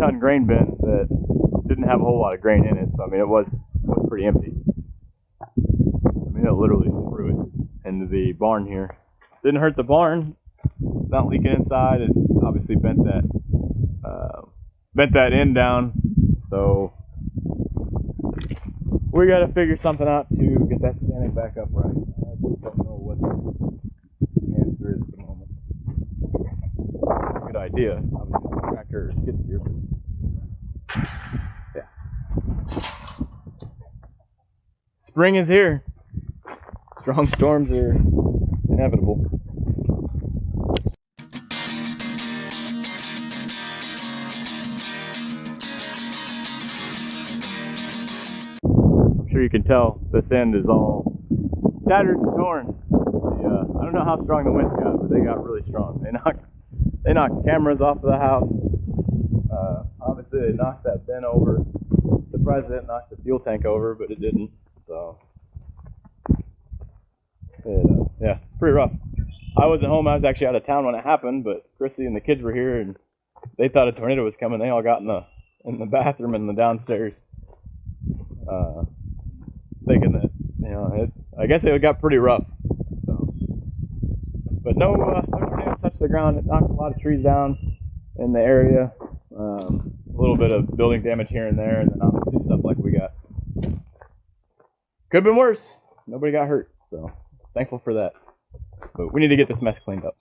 ton grain bin that didn't have a whole lot of grain in it. So I mean, it was pretty empty. I mean, it literally threw it into the barn here. Didn't hurt the barn. It's not leaking inside. It obviously bent that end down. So we got to figure something out to get that standing back upright. I just don't know what the answer is at the moment. Good idea. Obviously, the tractor gets here, but yeah. Spring is here. Strong storms are inevitable. I'm sure you can tell this end is all tattered and torn. I don't know how strong the winds got, but they got really strong. They knocked cameras off of the house. Obviously, they knocked that bin over. Surprised they didn't knock the fuel tank over, but it didn't. So, yeah, pretty rough. I wasn't home. I was actually out of town when it happened, but Chrissy and the kids were here, and they thought a tornado was coming. They all got in the bathroom and the downstairs, thinking that, you know, I guess it got pretty rough. So, but no tornado touched the ground. It knocked a lot of trees down in the area. A little bit of building damage here and there, and then obviously stuff like we got. Could have been worse. Nobody got hurt, so thankful for that. But we need to get this mess cleaned up.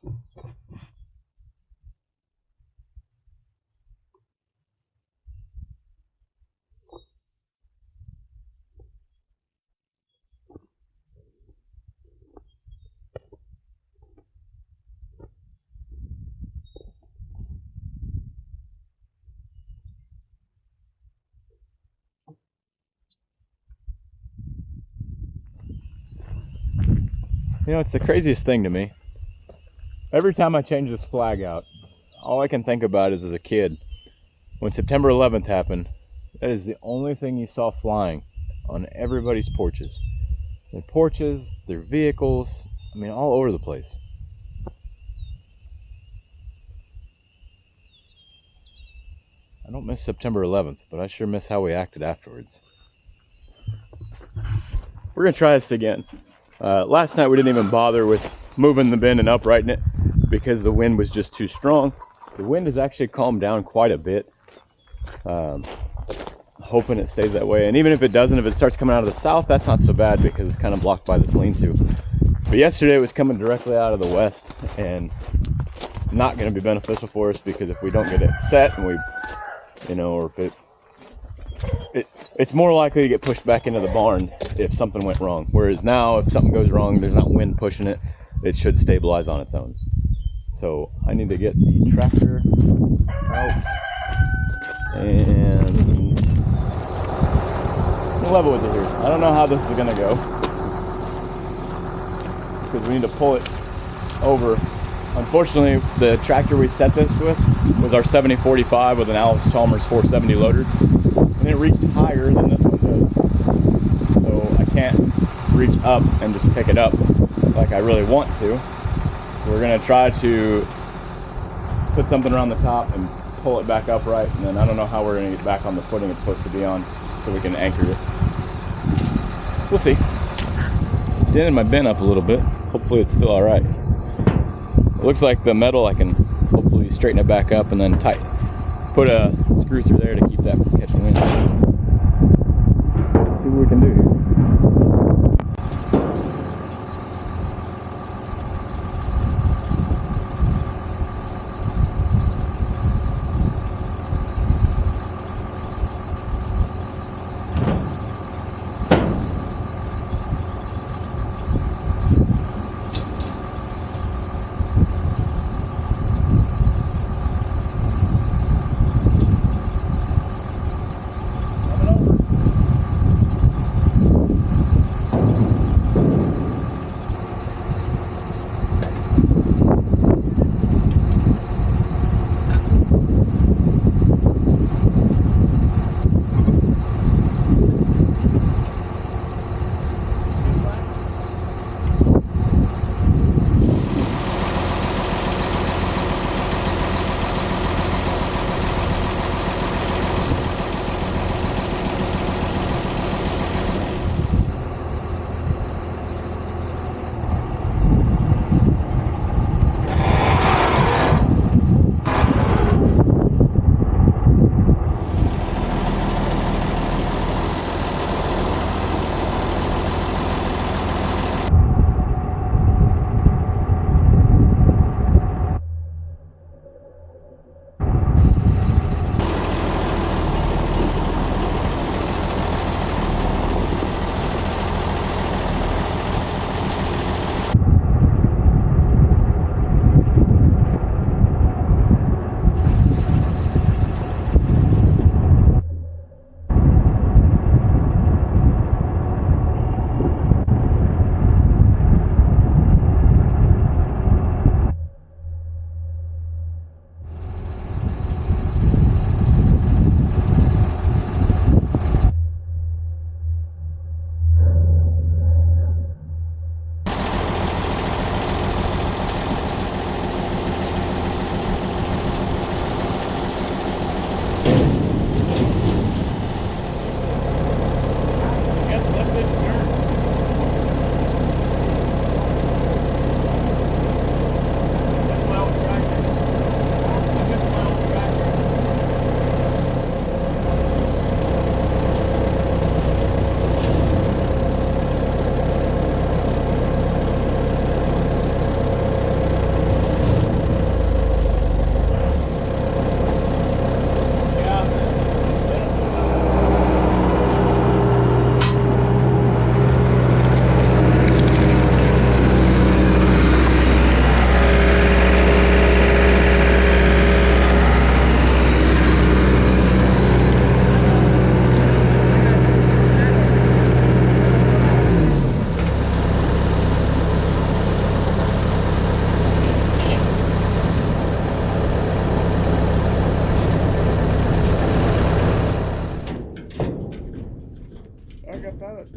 You know, it's the craziest thing to me. Every time I change this flag out, all I can think about is as a kid, when September 11th happened, that is the only thing you saw flying on everybody's porches. Their porches, their vehicles, I mean, all over the place. I don't miss September 11th, but I sure miss how we acted afterwards. We're going to try this again. Last night we didn't even bother with moving the bin and uprighting it because the wind was just too strong. The wind has actually calmed down quite a bit. Hoping it stays that way. And even if it doesn't, if it starts coming out of the south, that's not so bad because it's kind of blocked by this lean-to. But yesterday it was coming directly out of the west and not going to be beneficial for us because if we don't get it set and we, you know, or if it's more likely to get pushed back into the barn if something went wrong. Whereas now, if something goes wrong, there's not wind pushing it, it should stabilize on its own. So I need to get the tractor out and level with it here. I don't know how this is gonna go because we need to pull it over. Unfortunately, the tractor we set this with was our 7045 with an Allis Chalmers 470 loader. And it reached higher than this one does. So I can't reach up and just pick it up like I really want to. So we're gonna try to put something around the top and pull it back upright. And then I don't know how we're gonna get back on the footing it's supposed to be on so we can anchor it. We'll see. Dented my bin up a little bit. Hopefully it's still all right. It looks like the metal, I can hopefully straighten it back up and then put a screw through there to keep that from catching wind. Let's see what we can do here.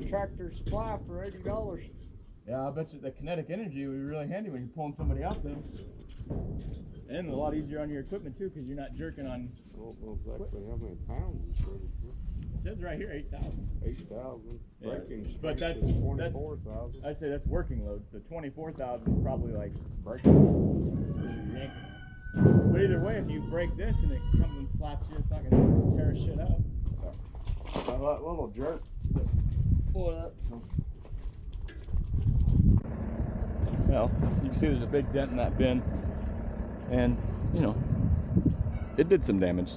Tractor Supply for $80. Yeah, I bet you the kinetic energy would be really handy when you're pulling somebody out though. And a lot easier on your equipment too, because you're not jerking on. I don't know exactly how many pounds it's rated for. It says right here 8,000. 8,000. Yeah. Braking But that's 24,000. I'd say that's working load. So 24,000 is probably like braking. But either way, if you break this and it comes and slaps you, it's not gonna tear shit up. So that little jerk. Pull it up. So. Well, you can see there's a big dent in that bin, and you know, it did some damage.